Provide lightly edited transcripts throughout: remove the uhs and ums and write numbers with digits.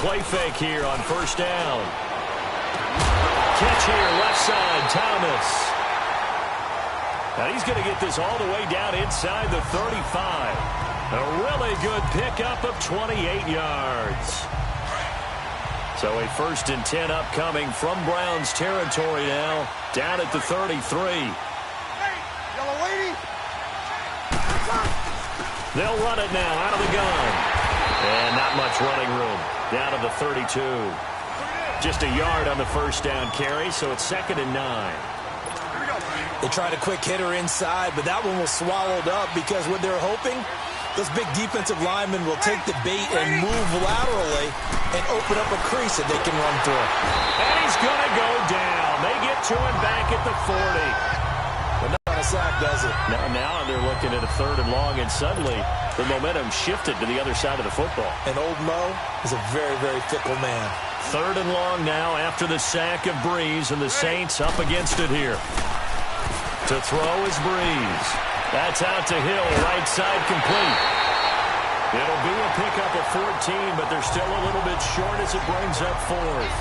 play fake here on first down. Catch here, left side, Thomas. And he's going to get this all the way down inside the 35. A really good pickup of 28 yards. So a 1st and 10 upcoming from Browns territory now, down at the 33. They'll run it now out of the gun. And not much running room. Down to the 32. Just a yard on the first down carry, so it's 2nd and 9. They tried a quick hitter inside, but that one was swallowed up because what they're hoping, those big defensive linemen will take the bait and move laterally and open up a crease that they can run through. And he's going to go down. They get to him back at the 40. But not a sack, does it? Now they're looking at a 3rd and long, and suddenly the momentum shifted to the other side of the football. And old Mo is a very, very fickle man. 3rd and long now after the sack of Breeze, and the Saints up against it here. To throw is Breeze. That's out to Hill, right side complete. It'll be a pickup of 14, but they're still a little bit short as it brings up 4th.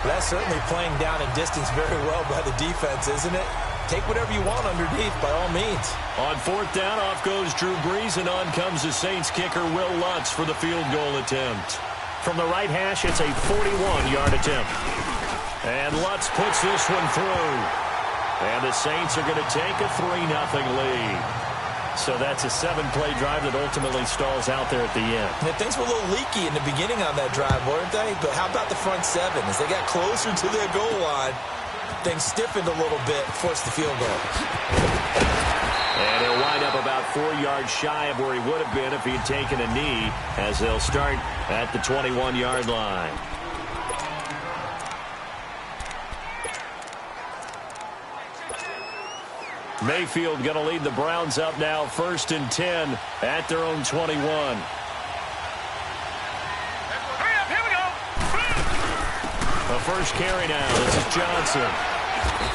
That's certainly playing down a distance very well by the defense, isn't it? Take whatever you want underneath, by all means. On 4th down, off goes Drew Brees, and on comes the Saints kicker, Will Lutz, for the field goal attempt. From the right hash, it's a 41-yard attempt. And Lutz puts this one through. And the Saints are going to take a 3-0 lead. So that's a 7-play drive that ultimately stalls out there at the end. Yeah, things were a little leaky in the beginning on that drive, weren't they? But how about the front 7? As they got closer to their goal line, things stiffened a little bit, forced the field goal. And he'll wind up about 4 yards shy of where he would have been if he'd taken a knee, as they'll start at the 21-yard line. Mayfield going to lead the Browns up now, 1st and 10 at their own 21. Here we go. The first carry now. This is Johnson.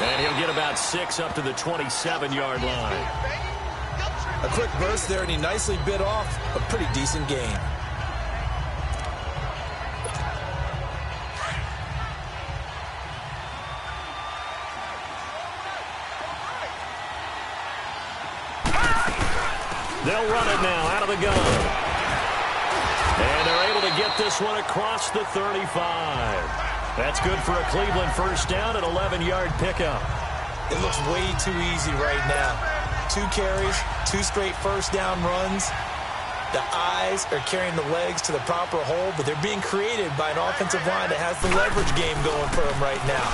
And he'll get about 6 up to the 27-yard line. A quick burst there, and he nicely bit off a pretty decent gain. They'll run it now out of the gun. And they're able to get this one across the 35. That's good for a Cleveland first down, an 11-yard pickup. It looks way too easy right now. 2 carries, 2 straight first down runs. The eyes are carrying the legs to the proper hole, but they're being created by an offensive line that has the leverage game going for him right now.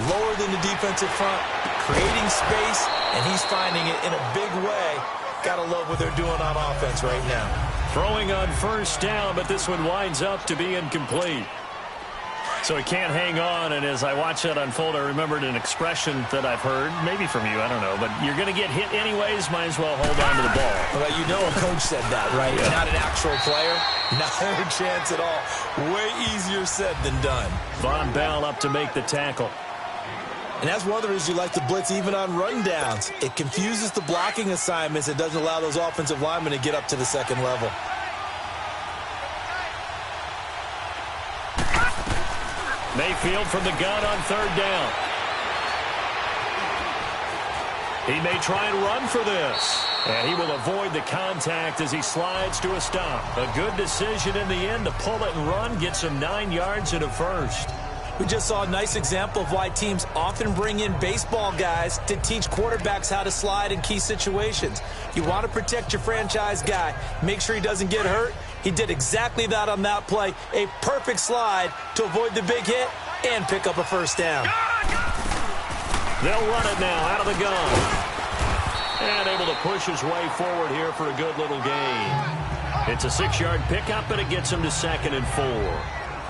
Lower than the defensive front, creating space, and he's finding it in a big way. Gotta love what they're doing on offense right now. Throwing on first down, but this one winds up to be incomplete. So he can't hang on, and as I watch that unfold, I remembered an expression that I've heard, maybe from you, I don't know, but you're going to get hit anyways, might as well hold on to the ball. Well, you know a coach said that, right? Yeah. Not an actual player. Not a chance at all. Way easier said than done. Von Bell up to make the tackle. And that's one of the reasons you like to blitz even on rundowns. It confuses the blocking assignments. It doesn't allow those offensive linemen to get up to the second level. Mayfield from the gun on 3rd down. He may try and run for this. And he will avoid the contact as he slides to a stop. A good decision in the end to pull it and run, get some 9 yards and a first. We just saw a nice example of why teams often bring in baseball guys to teach quarterbacks how to slide in key situations. You want to protect your franchise guy. Make sure he doesn't get hurt. He did exactly that on that play. A perfect slide to avoid the big hit and pick up a first down. They'll run it now out of the gun. And able to push his way forward here for a good little gain. It's a 6-yard pickup, and it gets him to 2nd and 4.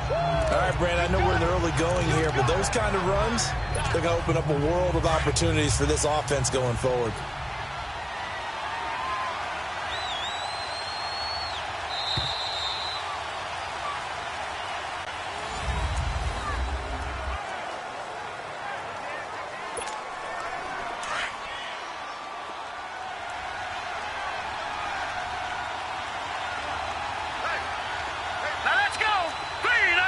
All right, Brand, I know we're in the early going here, but those kind of runs, they're going to open up a world of opportunities for this offense going forward. Now let's go. 3-0.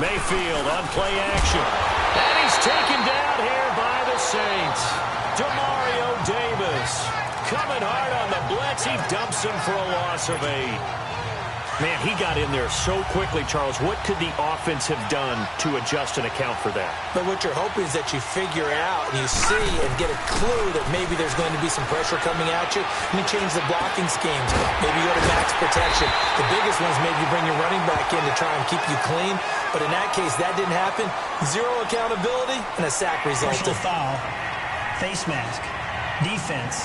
Mayfield on play action. And he's taken down here by the Saints. Demario Davis coming hard on the blitz. He dumps him for a loss of 8. Man, he got in there so quickly, Charles. What could the offense have done to adjust and account for that? But what you're hoping is that you figure out and you see and get a clue that maybe there's going to be some pressure coming at you, and you change the blocking schemes. Maybe you go to max protection. The biggest one is maybe you bring your running back in to try and keep you clean. But in that case, that didn't happen. Zero accountability and a sack resulted. Personal foul, face mask, defense.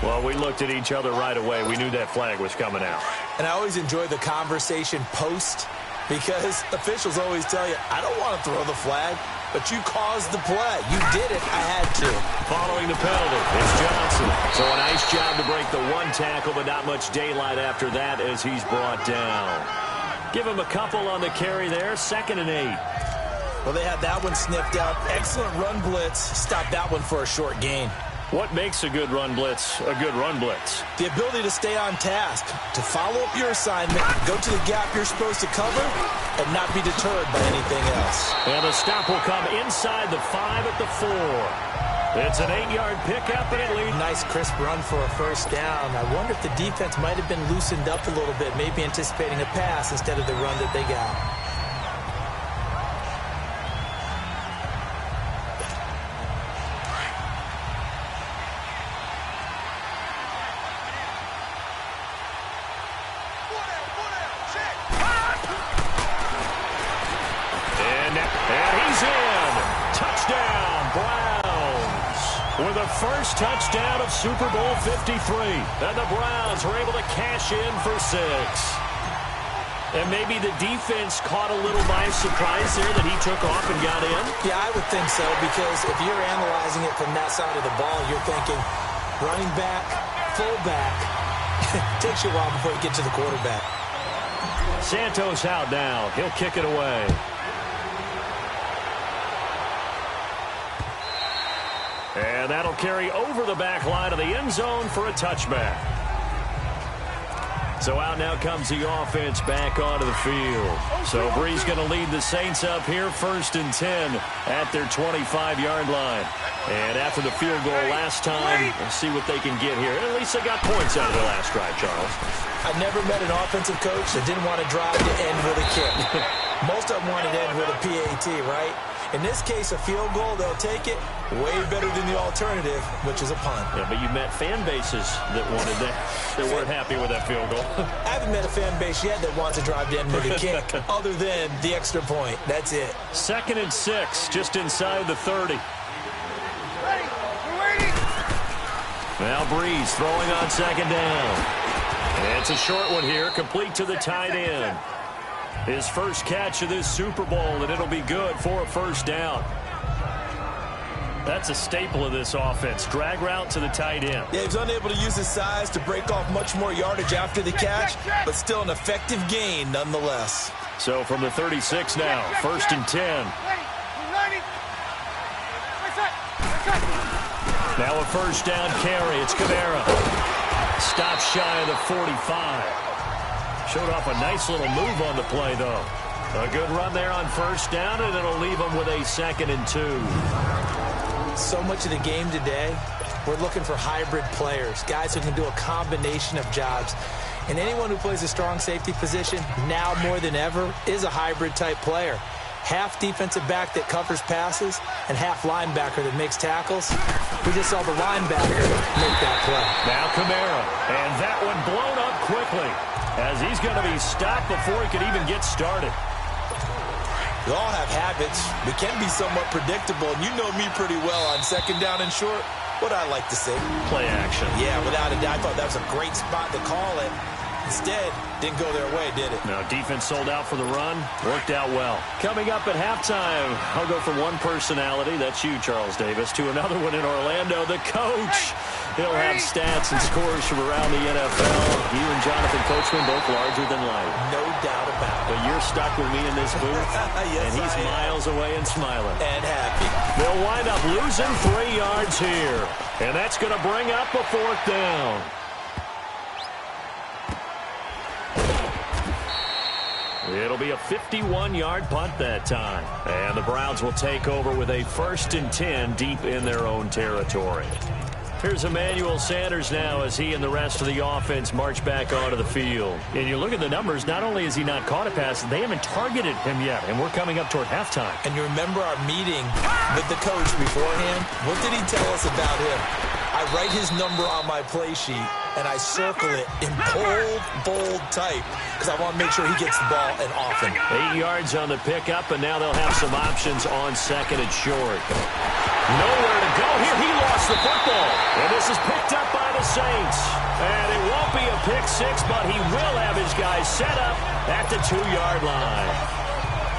Well, we looked at each other right away. We knew that flag was coming out. And I always enjoy the conversation post because officials always tell you, I don't want to throw the flag, but you caused the play. You did it. I had to. Following the penalty, it's Johnson. So a nice job to break the one tackle, but not much daylight after that as he's brought down. Give him a couple on the carry there. 2nd and 8. Well, they had that one sniffed out. Excellent run blitz. Stop that one for a short gain. What makes a good run blitz a good run blitz? The ability to stay on task, to follow up your assignment, go to the gap you're supposed to cover, and not be deterred by anything else. And the stop will come inside the 5 at the 4. It's an 8-yard pickup, and it leads. Nice crisp run for a first down. I wonder if the defense might have been loosened up a little bit, maybe anticipating a pass instead of the run that they got. With the first touchdown of Super Bowl 53. And the Browns were able to cash in for 6. And maybe the defense caught a little by surprise there that he took off and got in? Yeah, I would think so, because if you're analyzing it from that side of the ball, you're thinking running back, fullback. It takes you a while before you get to the quarterback. Santos out now. He'll kick it away. And that'll carry over the back line of the end zone for a touchback. So out now comes the offense back onto the field. So Brees going to lead the Saints up here, 1st and 10 at their 25-yard line. And after the field goal last time, we'll see what they can get here. At least they got points out of their last drive, Charles. I never met an offensive coach that didn't want to drive to end with a kick. Most of them wanted to end with a PAT, right? In this case, a field goal, they'll take it. Way better than the alternative, which is a punt. Yeah, but you met fan bases that wanted that. They weren't happy with that field goal. I haven't met a fan base yet that wants to drive to end with a kick, other than the extra point. That's it. 2nd and 6, just inside the 30. Now Brees throwing on 2nd down. And it's a short one here, complete to the tight end. His first catch of this Super Bowl, and it'll be good for a first down. That's a staple of this offense. Drag route to the tight end. Yeah, he was unable to use his size to break off much more yardage after the catch, but still an effective gain nonetheless. So from the 36 now, 1st and 10. Now a first down carry. It's Kamara. Stop shy of the 45. Showed off a nice little move on the play, though. A good run there on first down, and it'll leave them with a 2nd and 2. So much of the game today, we're looking for hybrid players, guys who can do a combination of jobs. And anyone who plays a strong safety position, now more than ever, is a hybrid-type player. Half defensive back that covers passes and half linebacker that makes tackles. We just saw the linebacker make that play. Now Kamara, and that one blown up quickly as he's going to be stopped before he could even get started. We all have habits. We can be somewhat predictable, and you know me pretty well on 2nd down and short. What I like to say. Play action. Yeah, without a doubt. I thought that was a great spot to call it. Instead, didn't go their way, did it? No, defense sold out for the run. Worked out well. Coming up at halftime, I'll go from one personality, that's you, Charles Davis, to another one in Orlando, the coach. He'll have stats and scores from around the NFL. You and Jonathan Coachman both larger than life. No doubt about it. But you're stuck with me in this booth, yes, and he's miles away and smiling. And happy. They'll wind up losing 3 yards here, and that's going to bring up a 4th down. It'll be a 51-yard punt that time. And the Browns will take over with a 1st and 10 deep in their own territory. Here's Emmanuel Sanders now as he and the rest of the offense march back onto the field. And you look at the numbers, not only has he not caught a pass, they haven't targeted him yet, and we're coming up toward halftime. And you remember our meeting with the coach beforehand? What did he tell us about him? I write his number on my play sheet, and I circle it in bold type because I want to make sure he gets the ball and often. 8 yards on the pickup, and now they'll have some options on 2nd and short. Nowhere to go here. He lost the football. And this is picked up by the Saints. And it won't be a pick six, but he will have his guys set up at the 2-yard line.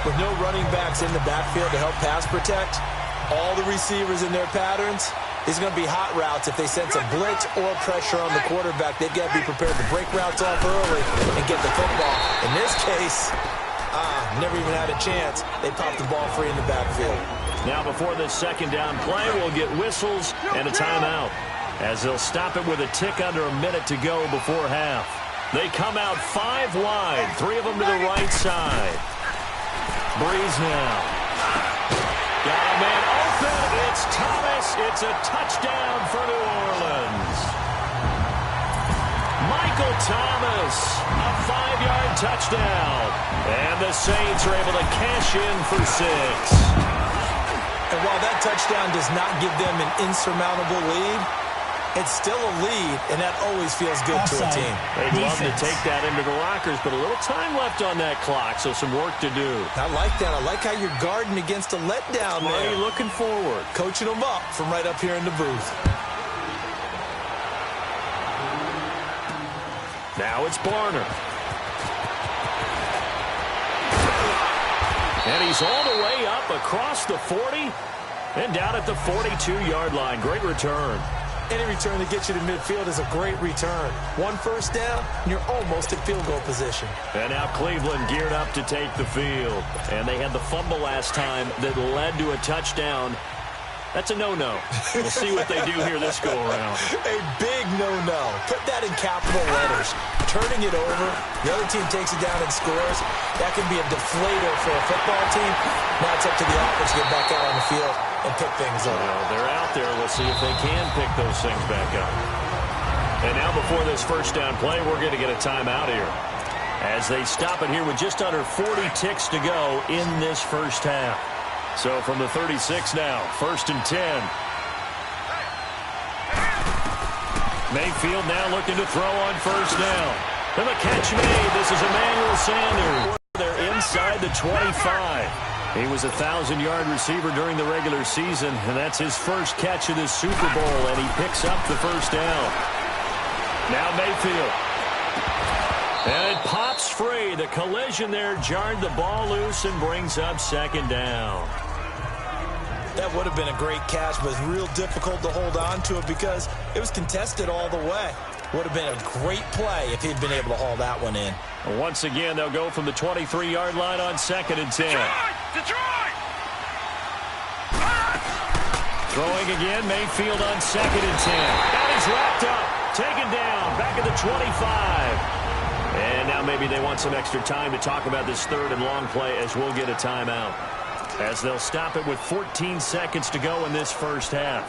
With no running backs in the backfield to help pass protect, all the receivers in their patterns, these are going to be hot routes. If they sense a blitz or pressure on the quarterback, they've got to be prepared to break routes off early and get the football. In this case, never even had a chance. They popped the ball free in the backfield. Now before this 2nd down play, we'll get whistles and a timeout as they'll stop it with a tick under a minute to go before half. They come out 5 wide, 3 of them to the right side. Breeze now. Got a man open. It's Thomas. It's a touchdown for New Orleans. Michael Thomas, a 5-yard touchdown. And the Saints are able to cash in for 6. And while that touchdown does not give them an insurmountable lead, it's still a lead, and that always feels good to a team. They'd love to take that into the lockers, but a little time left on that clock, so some work to do. I like that. I like how you're guarding against a letdown there. Are you looking forward? Coaching them up from right up here in the booth. Now it's Barner. And he's all the way up across the 40 and down at the 42-yard line. Great return. Any return that gets you to midfield is a great return. 1 first down, and you're almost at field goal position. And now Cleveland geared up to take the field. And they had the fumble last time that led to a touchdown. That's a no-no. We'll see what they do here this go-around. A big no-no. Put that in capital letters. Turning it over, the other team takes it down and scores. That can be a deflator for a football team. Now it's up to the offense to get back out on the field and pick things up. Well, they're out there. We'll see if they can pick those things back up. And now before this 1st down play, we're going to get a timeout here as they stop it here with just under 40 ticks to go in this 1st half. So from the 36 now, 1st and 10. Mayfield now looking to throw on 1st down. And the catch made. This is Emmanuel Sanders. They're inside the 25. He was a 1,000-yard receiver during the regular season, and that's his first catch of this Super Bowl, and he picks up the 1st down. Now Mayfield. And it pops free. The collision there jarred the ball loose and brings up 2nd down. That would have been a great catch, but it's real difficult to hold on to it because it was contested all the way. Would have been a great play if he'd been able to haul that one in. And once again, they'll go from the 23-yard line on 2nd and 10. Detroit! Throwing again, Mayfield on 2nd and 10. And he's wrapped up, taken down, back at the 25. And now maybe they want some extra time to talk about this 3rd and long play as we'll get a timeout. As they'll stop it with 14 seconds to go in this 1st half.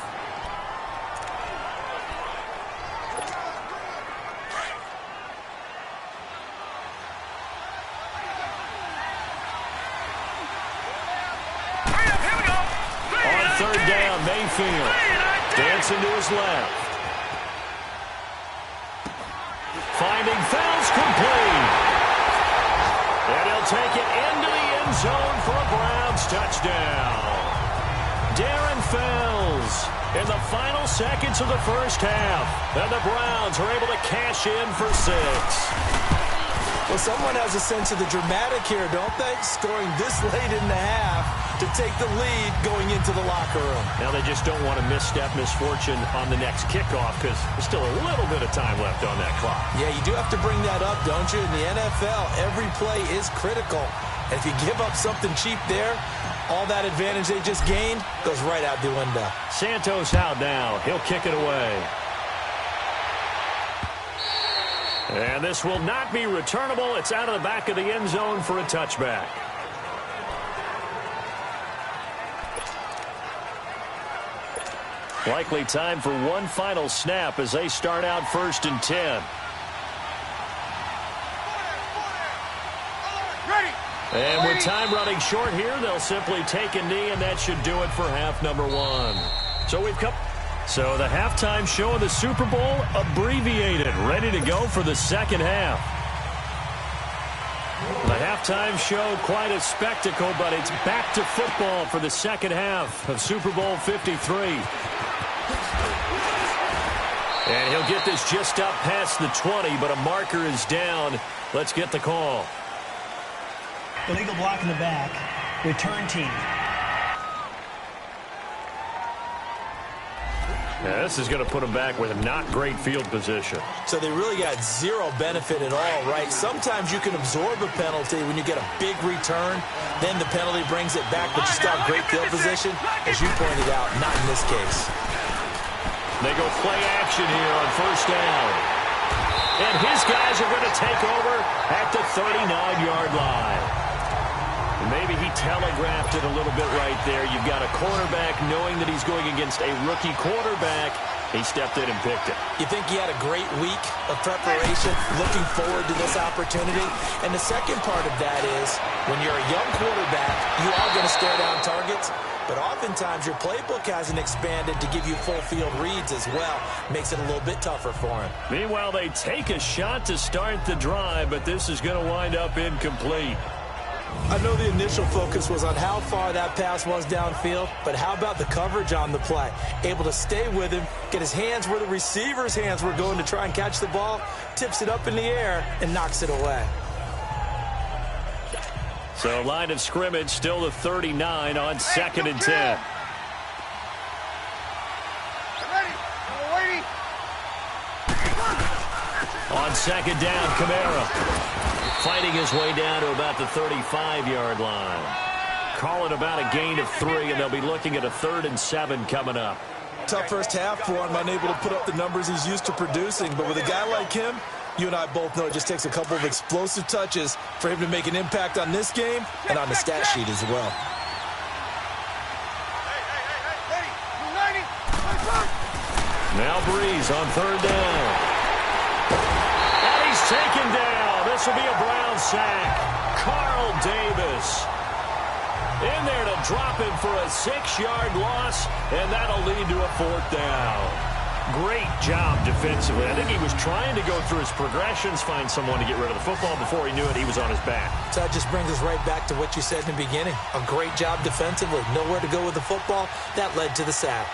On 3rd down, Mayfield dancing to his left. Finding Fells complete. And he'll take it into the end zone for a Browns touchdown. Darren Fells in the final seconds of the 1st half. And the Browns are able to cash in for 6. Well, someone has a sense of the dramatic here, don't they? Scoring this late in the half to take the lead going into the locker room. Now they just don't want to misfortune on the next kickoff because there's still a little bit of time left on that clock. Yeah, you do have to bring that up, don't you? In the NFL, every play is critical. And if you give up something cheap there, all that advantage they just gained goes right out the window. Santos out now. He'll kick it away. And this will not be returnable. It's out of the back of the end zone for a touchback. Likely time for one final snap as they start out 1st and 10. And with time running short here, they'll simply take a knee, and that should do it for half number 1. So the halftime show of the Super Bowl abbreviated, ready to go for the second half. The halftime show, quite a spectacle, but it's back to football for the second half of Super Bowl 53. And he'll get this just up past the 20, but a marker is down. Let's get the call. Illegal block in the back. Return team. Yeah, this is going to put them back with a not great field position. So they really got zero benefit at all, right? Sometimes you can absorb a penalty when you get a big return. Then the penalty brings it back, but you still have great field position. As you pointed out, not in this case. They go play action here on 1st down. And his guys are going to take over at the 39-yard line. Maybe he telegraphed it a little bit right there. You've got a quarterback knowing that he's going against a rookie quarterback. He stepped in and picked it. You think he had a great week of preparation, looking forward to this opportunity? And the second part of that is, when you're a young quarterback, you are going to stare down targets. But oftentimes your playbook hasn't expanded to give you full field reads as well. Makes it a little bit tougher for him. Meanwhile, they take a shot to start the drive, but this is going to wind up incomplete. I know the initial focus was on how far that pass was downfield, but how about the coverage on the play? Able to stay with him, get his hands where the receiver's hands were going to try and catch the ball, tips it up in the air, and knocks it away. So line of scrimmage still the 39 on 2nd and 10. On 2nd down, Kamara fighting his way down to about the 35-yard line. Call it about a gain of 3, and they'll be looking at a 3rd and 7 coming up. Tough first half for him, unable to put up the numbers he's used to producing. But with a guy like him, you and I both know it just takes a couple of explosive touches for him to make an impact on this game and on the stat sheet as well. Now Breeze on 3rd down. And he's taken down. This will be a Brown sack. Carl Davis in there to drop him for a 6-yard loss, and that'll lead to a 4th down. Great job defensively. I think he was trying to go through his progressions, find someone to get rid of the football. Before he knew it, he was on his back. So that just brings us right back to what you said in the beginning. A great job defensively. Nowhere to go with the football. That led to the sack.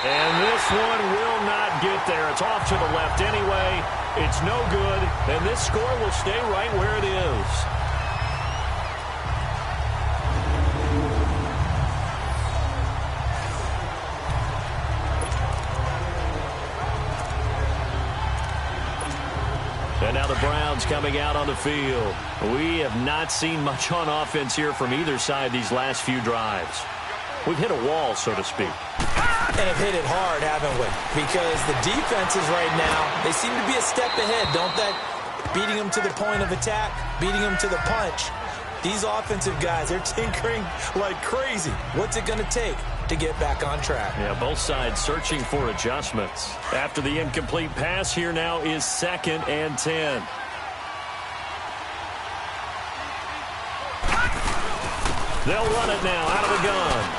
And this one will not get there. It's off to the left anyway. It's no good, and this score will stay right where it is. And now the Browns coming out on the field. We have not seen much on offense here from either side these last few drives. We've hit a wall, so to speak. And have hit it hard, haven't we? Because the defenses right now, they seem to be a step ahead, don't they? Beating them to the point of attack, beating them to the punch. These offensive guys, they're tinkering like crazy. What's it going to take to get back on track? Yeah, both sides searching for adjustments. After the incomplete pass, here now is 2nd and 10. They'll run it now out of the gun.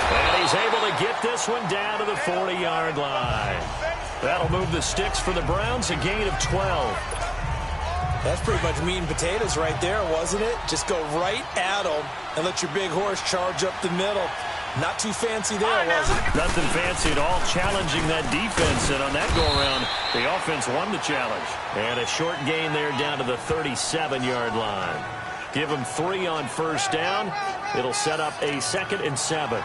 And he's able to get this one down to the 40-yard line. That'll move the sticks for the Browns, a gain of 12. That's pretty much meat and potatoes right there, wasn't it? Just go right at them and let your big horse charge up the middle. Not too fancy there, was it? Nothing fancy at all, challenging that defense. And on that go-around, the offense won the challenge. And a short gain there down to the 37-yard line. Give them 3 on 1st down. It'll set up a 2nd and 7.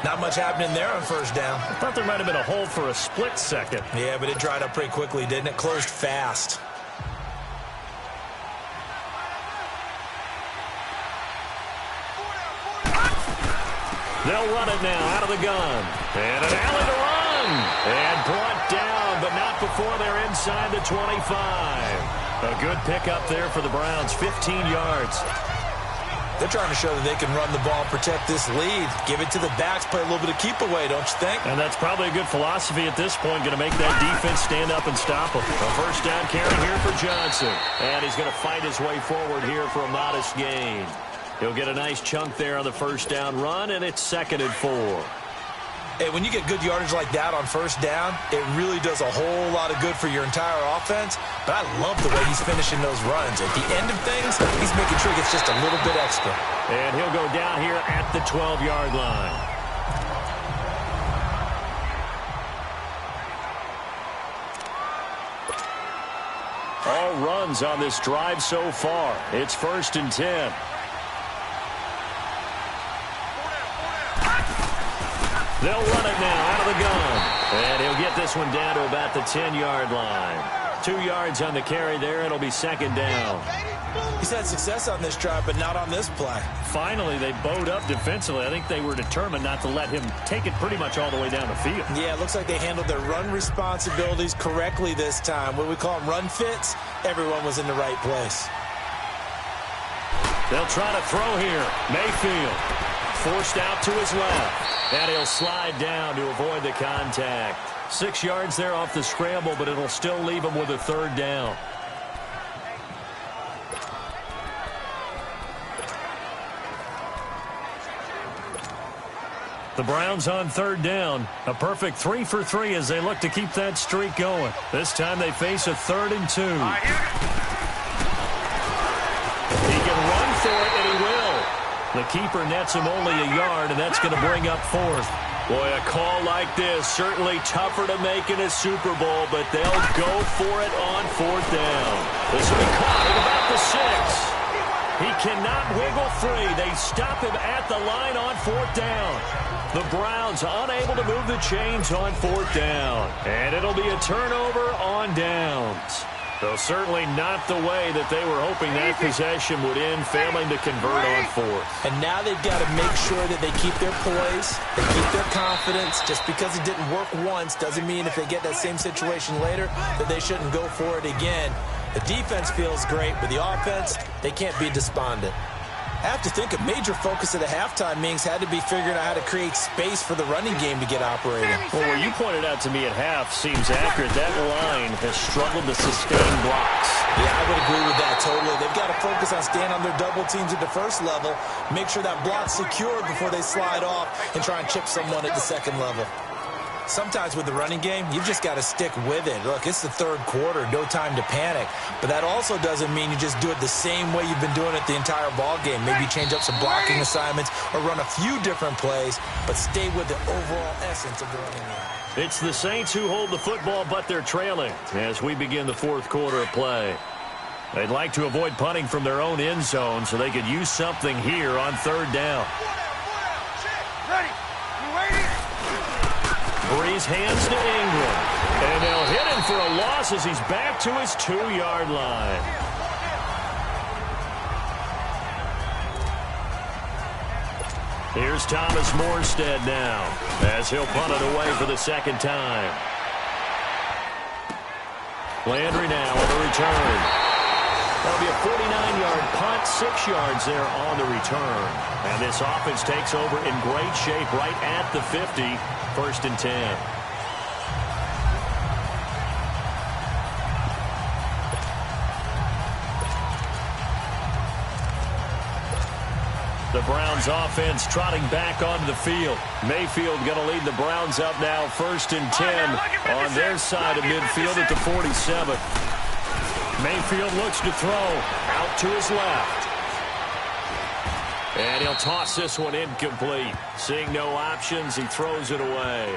Not much happening there on 1st down. I thought there might have been a hole for a split second. Yeah, but it dried up pretty quickly, didn't it? Closed fast. They'll run it now out of the gun. And an alley to run. And brought down, but not before they're inside the 25. A good pickup there for the Browns, 15 yards. They're trying to show that they can run the ball, protect this lead. Give it to the backs, play a little bit of keep away, don't you think? And that's probably a good philosophy at this point, going to make that defense stand up and stop them. A first down carry here for Johnson. And he's going to fight his way forward here for a modest gain. He'll get a nice chunk there on the first down run, and it's 2nd and 4. Hey, when you get good yardage like that on first down, it really does a whole lot of good for your entire offense. But I love the way he's finishing those runs. At the end of things, he's making sure he gets just a little bit extra. And he'll go down here at the 12-yard line. All runs on this drive so far. It's 1st and 10. They'll run it now out of the gun. And he'll get this one down to about the 10-yard line. 2 yards on the carry there. It'll be 2nd down. He's had success on this drive, but not on this play. Finally, they bowed up defensively. I think they were determined not to let him take it pretty much all the way down the field. Yeah, it looks like they handled their run responsibilities correctly this time. What we call them run fits, everyone was in the right place. They'll try to throw here. Mayfield forced out to his left. And he'll slide down to avoid the contact. 6 yards there off the scramble, but it'll still leave him with a 3rd down. The Browns on 3rd down. A perfect 3 for 3 as they look to keep that streak going. This time they face a 3rd and 2. He can run for it, and he will. The keeper nets him only a yard, and that's going to bring up 4th. Boy, a call like this, certainly tougher to make in a Super Bowl, but they'll go for it on 4th down. This will be caught at about the 6. He cannot wiggle free. They stop him at the line on 4th down. The Browns unable to move the chains on 4th down. And it'll be a turnover on downs. Though certainly not the way that they were hoping that possession would end, failing to convert on 4th. And now they've got to make sure that they keep their poise, they keep their confidence. Just because it didn't work once doesn't mean if they get that same situation later that they shouldn't go for it again. The defense feels great, but the offense, they can't be despondent. I have to think a major focus of the halftime meetings had to be figuring out how to create space for the running game to get operating. Well, what you pointed out to me at half seems accurate. That line has struggled to sustain blocks. Yeah, I would agree with that totally. They've got to focus on staying on their double teams at the first level, make sure that block's secure before they slide off and try and chip someone at the second level. Sometimes with the running game, you've just got to stick with it. Look, it's the 3rd quarter, no time to panic. But that also doesn't mean you just do it the same way you've been doing it the entire ball game. Maybe change up some blocking assignments or run a few different plays, but stay with the overall essence of the running game. It's the Saints who hold the football, but they're trailing as we begin the 4th quarter of play. They'd like to avoid punting from their own end zone so they could use something here on 3rd down. Breeze hands to Ingram. And they'll hit him for a loss as he's back to his 2-yard line. Here's Thomas Morstead now as he'll punt it away for the 2nd time. Landry now on the return. That'll be a 49-yard punt, 6 yards there on the return. And this offense takes over in great shape right at the 50, 1st and 10. The Browns offense trotting back onto the field. Mayfield going to lead the Browns up now, 1st and 10 on their side of midfield at the 47. Mayfield looks to throw out to his left. And he'll toss this one incomplete. Seeing no options, he throws it away.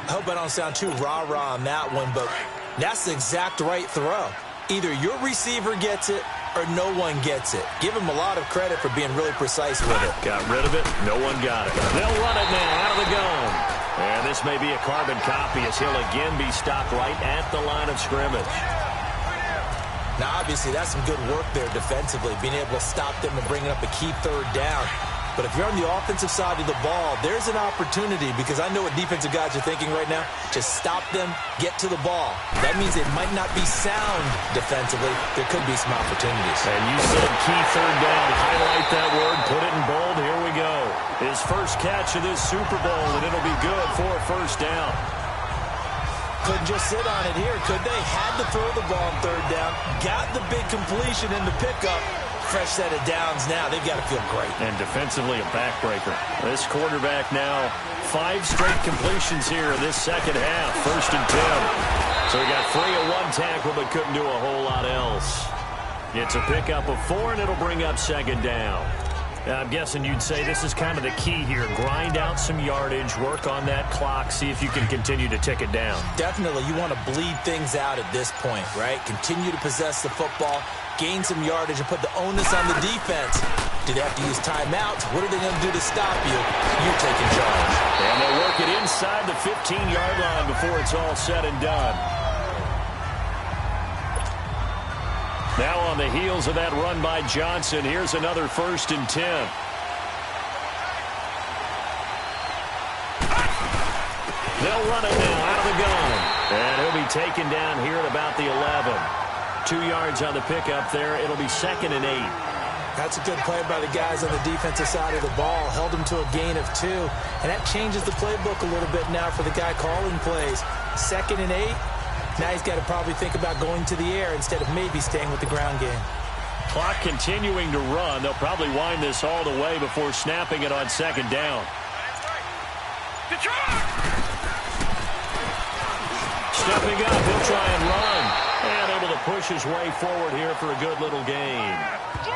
I hope I don't sound too rah-rah on that one, but that's the exact right throw. Either your receiver gets it or no one gets it. Give him a lot of credit for being really precise with it. Got rid of it. No one got it. They'll run it now out of the gun. And this may be a carbon copy as he'll again be stopped right at the line of scrimmage. Now, obviously, that's some good work there defensively, being able to stop them and bringing up a key 3rd down. But if you're on the offensive side of the ball, there's an opportunity, because I know what defensive guys are thinking right now. Just stop them, get to the ball. That means it might not be sound defensively. There could be some opportunities. And you said key third down. Highlight that word, put it in bold. Here we go. His first catch of this Super Bowl, and it'll be good for a first down. Couldn't just sit on it here, could they? Had to throw the ball on third down. Got the big completion in the pickup. Fresh set of downs now. They've got to feel great. And defensively, a backbreaker. This quarterback now, 5 straight completions here in this second half. 1st and 10. So he got free of 1 tackle, but couldn't do a whole lot else. It's a pickup of 4, and it'll bring up 2nd down. I'm guessing you'd say this is kind of the key here. Grind out some yardage, work on that clock, see if you can continue to tick it down. Definitely. You want to bleed things out at this point, right? Continue to possess the football, gain some yardage, and put the onus on the defense. Do they have to use timeouts? What are they going to do to stop you? You're taking charge. And they'll work it inside the 15-yard line before it's all said and done. Now on the heels of that run by Johnson, here's another 1st and 10. They'll run it now out of the gun. And he'll be taken down here at about the 11. 2 yards on the pickup there. It'll be 2nd and 8. That's a good play by the guys on the defensive side of the ball. Held him to a gain of 2. And that changes the playbook a little bit now for the guy calling plays. 2nd and 8. Now he's got to probably think about going to the air instead of maybe staying with the ground game. Clock continuing to run. They'll probably wind this all the way before snapping it on 2nd down. Stepping up, he'll try and run. And able to push his way forward here for a good little gain.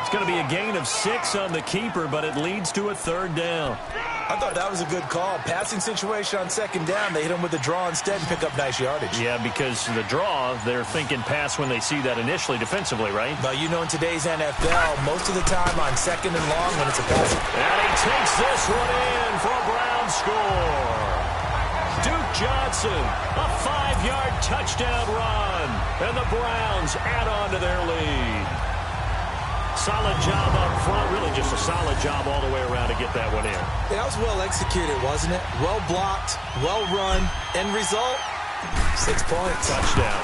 It's going to be a gain of 6 on the keeper, but it leads to a 3rd down. I thought that was a good call. Passing situation on 2nd down. They hit him with the draw instead and pick up nice yardage. Yeah, because the draw, they're thinking pass when they see that initially defensively, right? But you know in today's NFL, most of the time on 2nd and long when it's a pass. And he takes this one in for a Brown score. Duke Johnson, a 5-yard touchdown run. And the Browns add on to their lead. Solid job up front, really just a solid job all the way around to get that one in. Yeah, that was well executed, wasn't it? Well blocked, well run. End result, 6 points. Touchdown.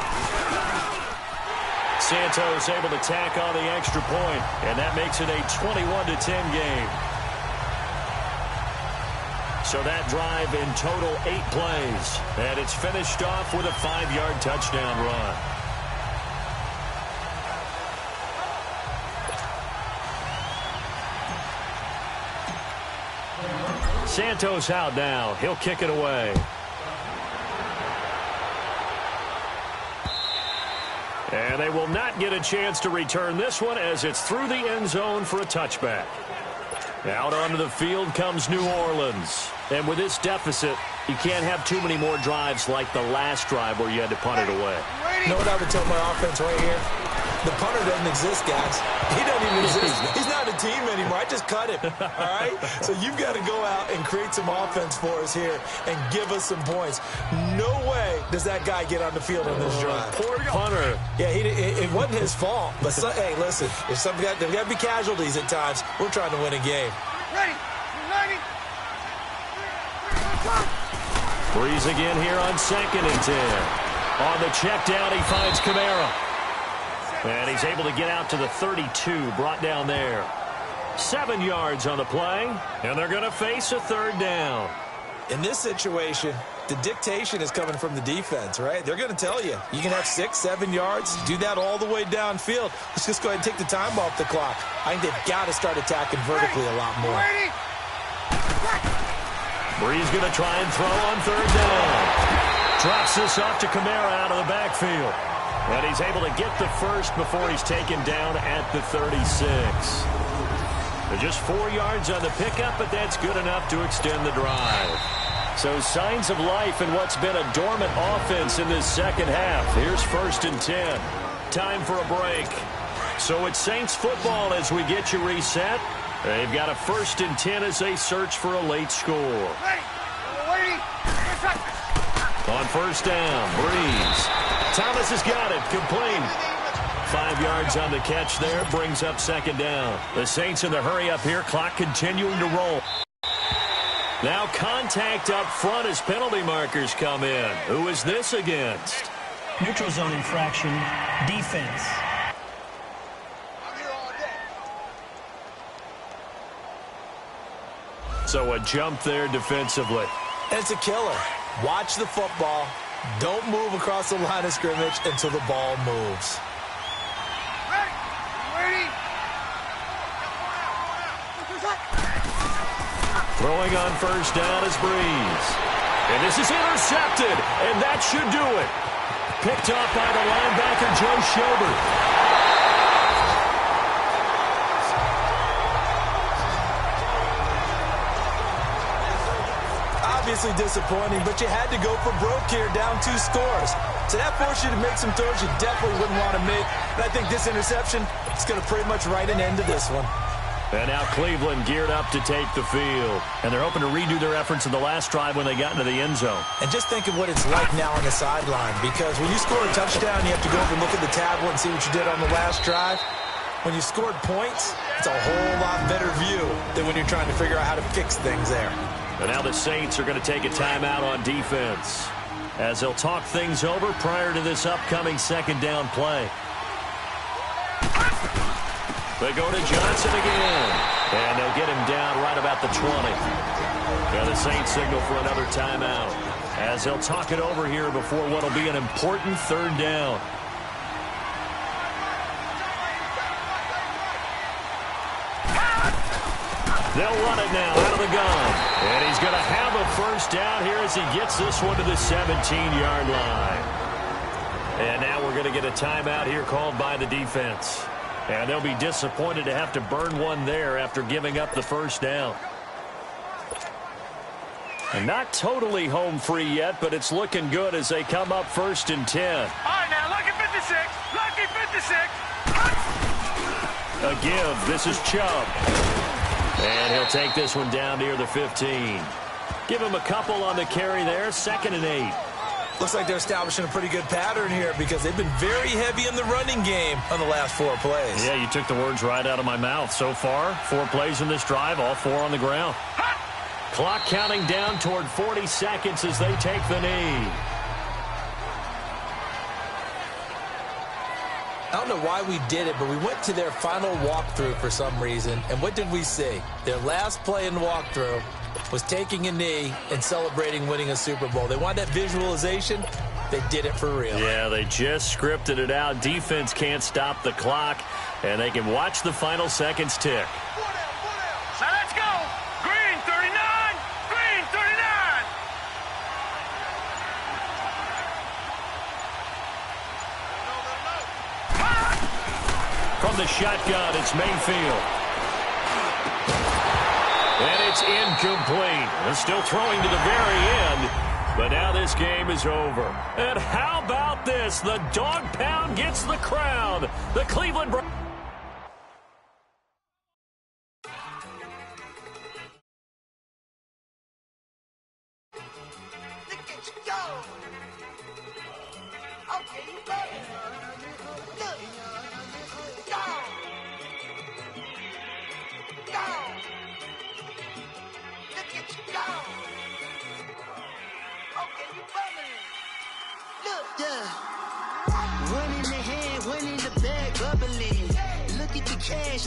Santos able to tack on the extra point, and that makes it a 21-10 game. So that drive in total 8 plays, and it's finished off with a 5-yard touchdown run. Santos out now. He'll kick it away. And they will not get a chance to return this one as it's through the end zone for a touchback. Out onto the field comes New Orleans. And with this deficit, you can't have too many more drives like the last drive where you had to punt it away. You know what I would tell my offense right here? The punter doesn't exist, guys. He doesn't even exist. He's not a team anymore. I just cut him, all right? So you've got to go out and create some offense for us here and give us some points. No way does that guy get on the field on this drive. Poor punter. Yeah, it wasn't his fault. But, hey, listen, there's got to be casualties at times. We're trying to win a game. Ready. Breeze again here on 2nd and 10. On the check down, he finds Kamara. And he's able to get out to the 32, brought down there. 7 yards on the play, and they're going to face a 3rd down. In this situation, the dictation is coming from the defense, right? They're going to tell you, you can have 6, 7 yards, do that all the way downfield. Let's just go ahead and take the time off the clock. I think they've got to start attacking vertically a lot more. Breeze going to try and throw on 3rd down. Drops this off to Kamara out of the backfield. And he's able to get the first before he's taken down at the 36. They're just 4 yards on the pickup, but that's good enough to extend the drive. So signs of life in what's been a dormant offense in this second half. Here's 1st and 10. Time for a break. So it's Saints football as we get you reset. They've got a 1st and 10 as they search for a late score. On 1st down, Breeze. Thomas has got it, complete. 5 yards on the catch there. Brings up second down. The Saints in the hurry up here. Clock continuing to roll. Now contact up front as penalty markers come in. Who is this against? Neutral zone infraction, defense. So a jump there defensively. And it's a killer. Watch the football. Don't move across the line of scrimmage until the ball moves. Throwing on first down is Breeze. And this is intercepted, and that should do it. Picked off by the linebacker, Joe Schobert. Obviously disappointing, but you had to go for broke here, down 2 scores. So that forced you to make some throws you definitely wouldn't want to make. And I think this interception is going to pretty much write an end to this one. And now Cleveland geared up to take the field. And they're hoping to redo their efforts in the last drive when they got into the end zone. And just think of what it's like now on the sideline, because when you score a touchdown, you have to go over and look at the tablet and see what you did on the last drive. When you scored points, it's a whole lot better view than when you're trying to figure out how to fix things there. And now the Saints are going to take a timeout on defense as they'll talk things over prior to this upcoming second down play. They go to Johnson again, and they'll get him down right about the 20. And the Saints signal for another timeout as they'll talk it over here before what will be an important third down. They'll run it now out of the gun. And he's going to have a first down here as he gets this one to the 17-yard line. And now we're going to get a timeout here called by the defense. And they'll be disappointed to have to burn one there after giving up the first down. And not totally home free yet, but it's looking good as they come up 1st and 10. All right, now, lucky 56. Lucky 56. A give. This is Chubb. And he'll take this one down near the 15. Give him a couple on the carry there. 2nd and 8. Looks like they're establishing a pretty good pattern here because they've been very heavy in the running game on the last 4 plays. Yeah, you took the words right out of my mouth. So far, 4 plays in this drive, all 4 on the ground. Clock counting down toward 40 seconds as they take the knee. I don't know why we did it, but we went to their final walkthrough for some reason. And what did we see? Their last play in the walkthrough was taking a knee and celebrating winning a Super Bowl. They want that visualization. They did it for real. Yeah, they just scripted it out. Defense can't stop the clock, and they can watch the final seconds tick. Now let's go. Green 39. Green 39. From the shotgun, it's Mayfield. And it's incomplete. They're still throwing to the very end. But now this game is over. And how about this? The dog pound gets the crown. The Cleveland Browns.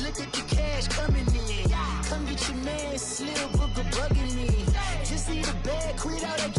Look at the cash coming in. Come get your man, Slim Booker bugging me. Just need a bag, quit all that